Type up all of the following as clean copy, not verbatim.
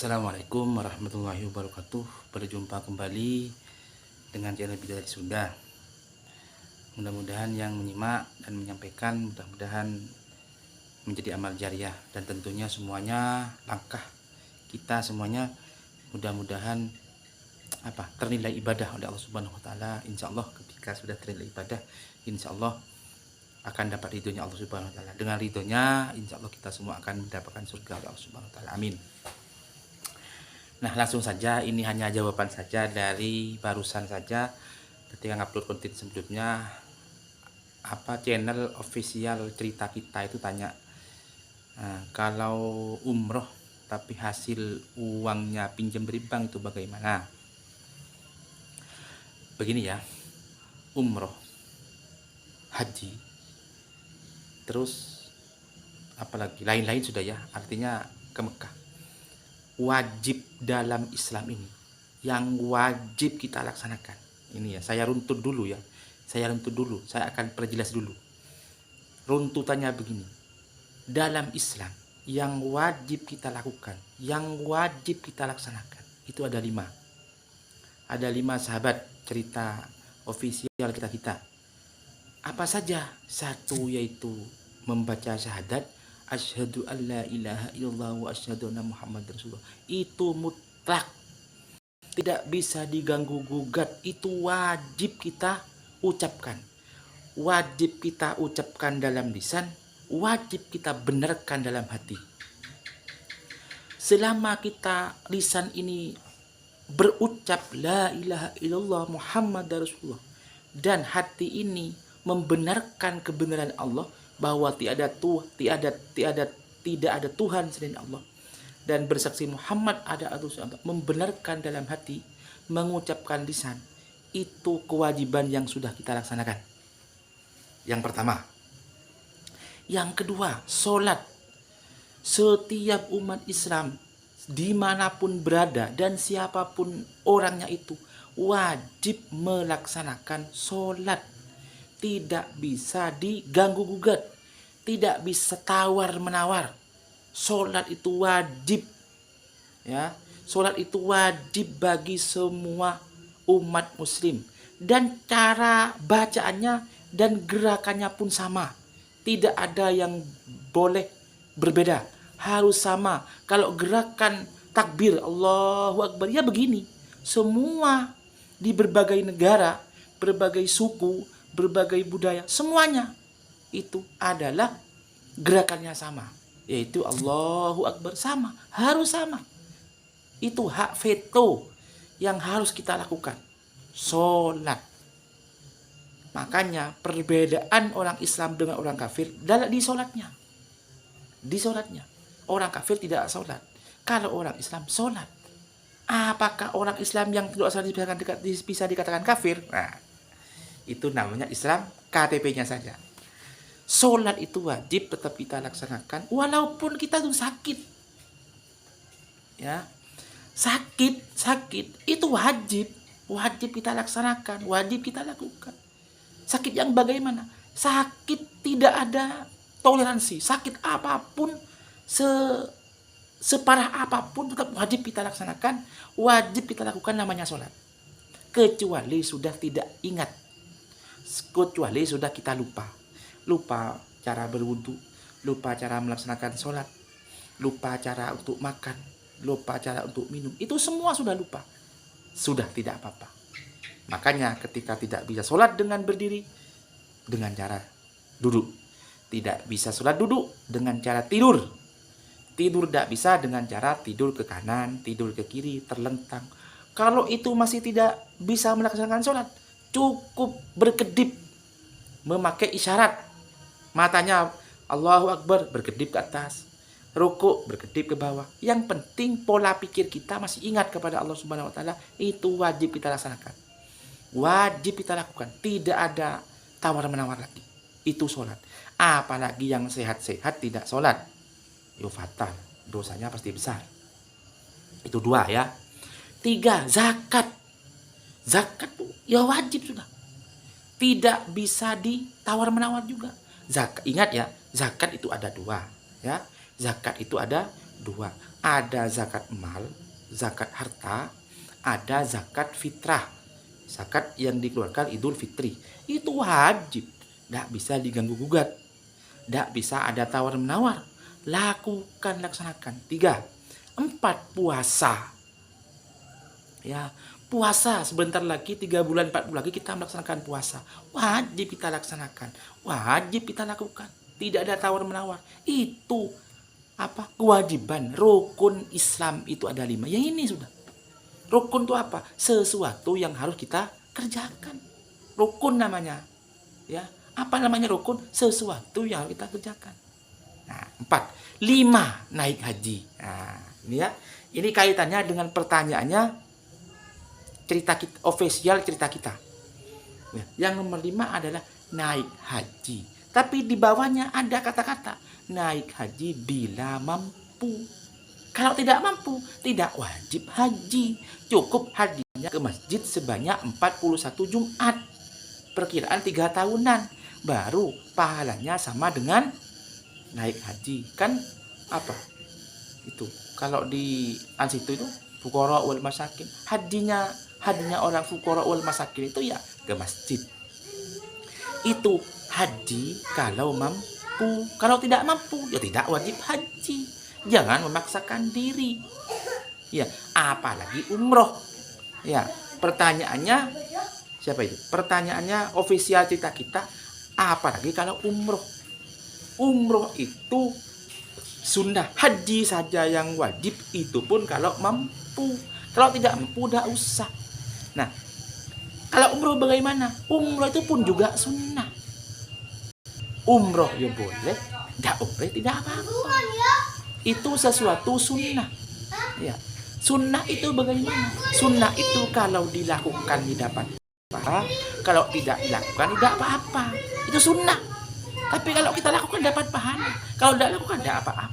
Assalamualaikum warahmatullahi wabarakatuh. Berjumpa kembali dengan channel Bidadari Sunda. Mudah-mudahan yang menyimak dan menyampaikan mudah-mudahan menjadi amal jariah, dan tentunya semuanya langkah kita semuanya mudah-mudahan ternilai ibadah oleh Allah Subhanahu wa taala. Insyaallah ketika sudah ternilai ibadah, insyaallah akan dapat ridhonya Allah Subhanahu wa taala. Dengan ridhonya insyaallah kita semua akan mendapatkan surga oleh Allah Subhanahu wa taala. Amin. Nah, langsung saja, ini hanya jawaban saja dari barusan saja ketika ngupload konten sebelumnya. Channel official cerita kita itu tanya, kalau umroh tapi hasil uangnya pinjam dari bank itu bagaimana? Begini ya, umroh, haji, terus apalagi lain-lain sudah ya, artinya ke Mekah. Wajib dalam Islam ini, yang wajib kita laksanakan ini ya, saya runtut dulu ya, saya akan perjelas dulu. Runtutannya begini: dalam Islam yang wajib kita lakukan, yang wajib kita laksanakan itu ada 5. Ada 5 sahabat cerita official kita. Apa saja? 1 yaitu membaca syahadat, asyhadu an la ilaha illallah wa asyhadu anna Muhammad Rasulullah. Itu mutlak, tidak bisa diganggu gugat. Itu wajib kita ucapkan, wajib kita ucapkan dalam lisan, wajib kita benarkan dalam hati. Selama kita lisan ini berucap la ilaha illallah Muhammad Rasulullah, dan hati ini membenarkan kebenaran Allah, bahwa tidak ada Tuhan selain Allah, dan bersaksi Muhammad ada Rasulullah, membenarkan dalam hati, mengucapkan lisan, itu kewajiban yang sudah kita laksanakan. Yang pertama. Yang kedua, sholat. Setiap umat Islam dimanapun berada dan siapapun orangnya itu wajib melaksanakan sholat. Tidak bisa diganggu gugat, tidak bisa tawar menawar. Sholat itu wajib ya, sholat itu wajib bagi semua umat muslim, dan cara bacaannya dan gerakannya pun sama. Tidak ada yang boleh berbeda, harus sama. Kalau gerakan takbir Allahu Akbar ya begini, semua di berbagai negara, berbagai suku, berbagai budaya, semuanya itu adalah gerakannya sama, yaitu Allahu Akbar, sama, harus sama. Itu hak veto yang harus kita lakukan, sholat. Makanya perbedaan orang Islam dengan orang kafir di sholatnya. Di sholatnya, orang kafir tidak sholat, kalau orang Islam sholat. Apakah orang Islam yang tidak sholat bisa dikatakan kafir? Nah, itu namanya Islam KTP-nya saja. Sholat itu wajib tetap kita laksanakan walaupun kita tuh sakit. Ya. Sakit itu wajib kita laksanakan, wajib kita lakukan. Sakit yang bagaimana? Sakit tidak ada toleransi. Sakit apapun, separah apapun tetap wajib kita laksanakan, wajib kita lakukan, namanya sholat. Kecuali sudah tidak ingat, kecuali sudah kita lupa cara berwudu, lupa cara melaksanakan sholat, lupa cara untuk makan, lupa cara untuk minum, itu semua sudah lupa, sudah tidak apa-apa. Makanya ketika tidak bisa sholat dengan berdiri, dengan cara duduk. Tidak bisa sholat duduk dengan cara tidur. Tidur tidak bisa dengan cara tidur ke kanan, tidur ke kiri, terlentang. Kalau itu masih tidak bisa melaksanakan sholat, cukup berkedip, memakai isyarat. Matanya Allahu Akbar, berkedip ke atas. Rukuk, berkedip ke bawah. Yang penting pola pikir kita masih ingat kepada Allah Subhanahu wa taala, itu wajib kita laksanakan. Wajib kita lakukan. Tidak ada tawar-menawar lagi. Itu sholat. Apalagi yang sehat-sehat tidak sholat, yo fatal. Dosanya pasti besar. Itu 2 ya. 3, zakat. Zakat tuh ya wajib sudah. Tidak bisa ditawar-menawar juga. Zakat, ingat ya, zakat itu ada 2 ya. Zakat itu ada Dua, ada zakat mal, zakat harta, ada zakat fitrah, zakat yang dikeluarkan Idul Fitri. Itu wajib, tidak bisa diganggu gugat, tidak bisa ada tawar menawar. Lakukan, laksanakan. Tiga, empat, puasa. Ya, puasa sebentar lagi 3 bulan 4 bulan lagi kita melaksanakan puasa. Wajib kita laksanakan, wajib kita lakukan. Tidak ada tawar menawar. Itu apa? Kewajiban. Rukun Islam itu ada 5. Yang ini sudah. Rukun itu apa? Sesuatu yang harus kita kerjakan. Rukun namanya. Ya, apa namanya rukun? Sesuatu yang harus kita kerjakan. Nah, 4. 5, naik haji. Nah, ini ya. Ini kaitannya dengan pertanyaannya cerita kita, official cerita kita. Ya, yang nomor 5 adalah naik haji. Tapi di bawahnya ada kata-kata naik haji bila mampu. Kalau tidak mampu, tidak wajib haji. Cukup hajinya ke masjid sebanyak 41 Jumat. Perkiraan 3 tahunan. Baru pahalanya sama dengan naik haji. Kan apa? Itu. Kalau di ansitu itu fuqara wal masakin. Hajinya orang fuqara wal masakin itu ya ke masjid. Itu haji kalau mampu. Kalau tidak mampu, ya tidak wajib haji. Jangan memaksakan diri. Ya, apalagi umroh. Ya, pertanyaannya siapa itu? Pertanyaannya ofisial cerita kita, apalagi kalau umroh. Umroh itu sunnah, haji saja yang wajib, itu pun kalau mampu. Kalau tidak mampu, tidak usah. Nah, kalau umroh bagaimana? Umroh itu pun juga sunnah. Umroh ya boleh, tidak boleh tidak apa-apa. Itu sesuatu sunnah. Ya, sunnah itu bagaimana? Sunnah itu kalau dilakukan didapat pahala, kalau tidak dilakukan tidak apa-apa. Itu sunnah. Tapi kalau kita lakukan dapat pahala, kalau tidak lakukan tidak apa-apa.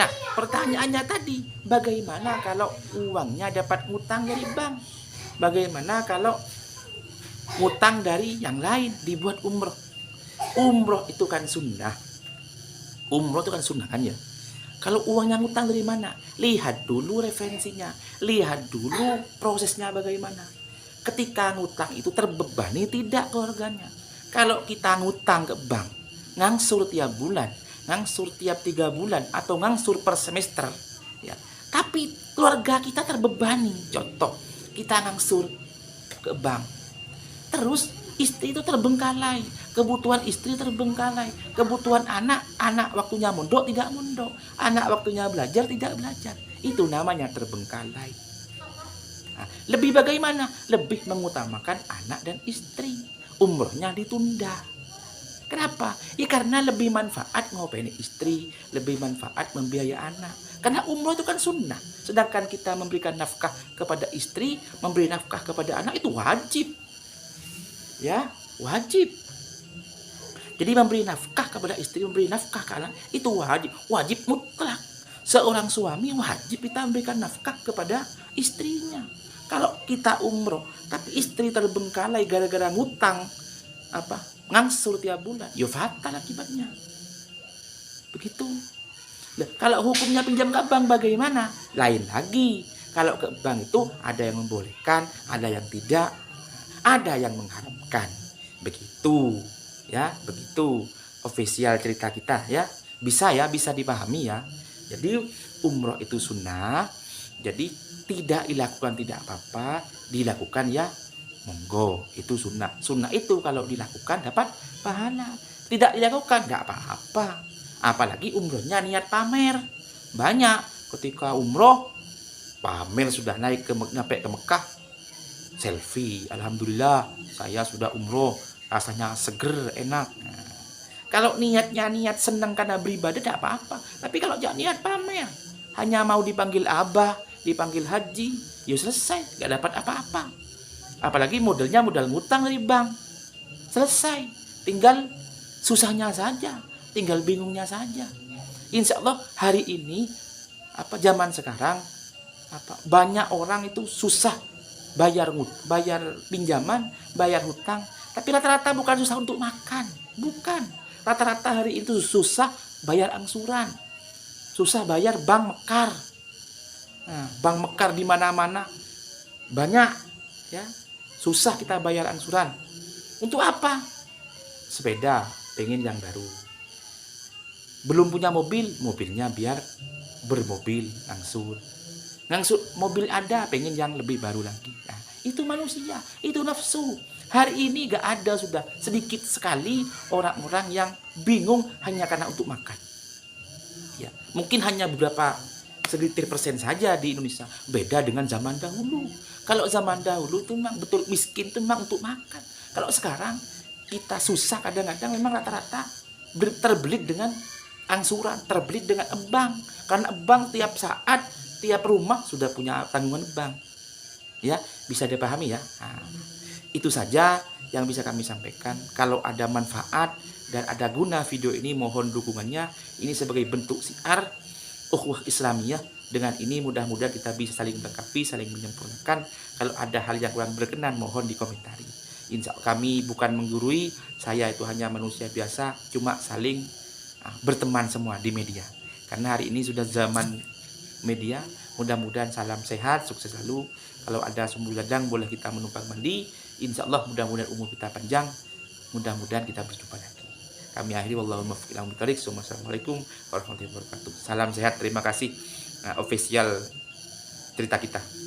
Nah, pertanyaannya tadi, bagaimana kalau uangnya dapat ngutang dari bank? Bagaimana kalau ngutang dari yang lain dibuat umroh? Umroh itu kan sunnah. Umroh itu kan sunnah kan ya. Kalau uangnya ngutang dari mana? Lihat dulu referensinya. Lihat dulu prosesnya bagaimana. Ketika ngutang itu terbebani tidak keluarganya. Kalau kita ngutang ke bank, ngangsur tiap bulan, ngangsur tiap 3 bulan, atau ngangsur per semester, ya, tapi keluarga kita terbebani. Contoh, kita ngangsur ke bank, terus istri itu terbengkalai, kebutuhan istri terbengkalai, kebutuhan anak waktunya mondok tidak mondok, anak waktunya belajar tidak belajar. Itu namanya terbengkalai. Nah, lebih bagaimana? Lebih mengutamakan anak dan istri. Umrohnya ditunda. Kenapa? Ya karena lebih manfaat ngopain istri, lebih manfaat membiayai anak. Karena umroh itu kan sunnah. Sedangkan kita memberikan nafkah kepada istri, memberi nafkah kepada anak itu wajib. Ya, wajib. Jadi memberi nafkah kepada istri, memberi nafkah ke anak itu wajib, wajib mutlak. Seorang suami wajib kita memberikan nafkah kepada istrinya. Kalau kita umroh, tapi istri terbengkalai gara-gara ngutang, ngangsur tiap bulan, ya fatal akibatnya. Begitu. Nah, kalau hukumnya pinjam ke bank bagaimana? Lain lagi. Kalau ke bank itu ada yang membolehkan, ada yang tidak, ada yang mengharamkan. Begitu, ya, begitu. Official cerita kita, ya. Bisa dipahami ya. Jadi umroh itu sunnah. Jadi tidak dilakukan tidak apa-apa, dilakukan ya monggo, itu sunnah. Sunnah itu kalau dilakukan dapat pahala, tidak dilakukan tidak apa-apa. Apalagi umrohnya niat pamer. Banyak ketika umroh pamer sudah naik nyampe ke Mekah, selfie, alhamdulillah saya sudah umroh, rasanya seger, enak. Nah, kalau niatnya niat senang karena beribadah tidak apa-apa. Tapi kalau jangan niat pamer, hanya mau dipanggil abah, dipanggil haji, ya selesai, gak dapat apa-apa. Apalagi modalnya modal ngutang dari bank, selesai, tinggal susahnya saja, tinggal bingungnya saja. Insya Allah hari ini zaman sekarang banyak orang itu susah bayar pinjaman, bayar hutang, tapi rata-rata bukan susah untuk makan, bukan. Rata-rata hari itu susah bayar angsuran, susah bayar bank mekar. Nah, bank mekar di mana-mana banyak ya. Susah kita bayar angsuran. Untuk apa? Sepeda, pengen yang baru. Belum punya mobil, mobilnya biar bermobil langsung. Langsung mobil ada, pengen yang lebih baru lagi. Nah, itu manusia, itu nafsu. Hari ini gak ada, sudah sedikit sekali orang-orang yang bingung hanya karena untuk makan. Ya, mungkin hanya beberapa segelintir persen saja di Indonesia. Beda dengan zaman dahulu. Kalau zaman dahulu itu memang betul miskin itu memang untuk makan. Kalau sekarang kita susah kadang-kadang memang rata-rata terbelit dengan angsuran, terbelit dengan bank. Karena bank tiap saat, tiap rumah sudah punya tanggungan bank. Ya, bisa dipahami ya. Nah, itu saja yang bisa kami sampaikan. Kalau ada manfaat dan ada guna video ini, mohon dukungannya. Ini sebagai bentuk siar ukhuwah Islamiyah. Dengan ini mudah-mudahan kita bisa saling melengkapi, saling menyempurnakan. Kalau ada hal yang kurang berkenan, mohon dikomentari. Insya Allah kami bukan menggurui, saya itu hanya manusia biasa, cuma saling berteman semua di media. Karena hari ini sudah zaman media. Mudah-mudahan salam sehat, sukses selalu. Kalau ada sumbu ladang boleh kita menumpang mandi. Insya Allah mudah-mudahan umur kita panjang. Mudah-mudahan kita berjumpa lagi. Kami akhiri wallahu muwaffiq ila aqwamit thoriq. Assalamualaikum warahmatullahi wabarakatuh. Salam sehat, terima kasih official cerita kita.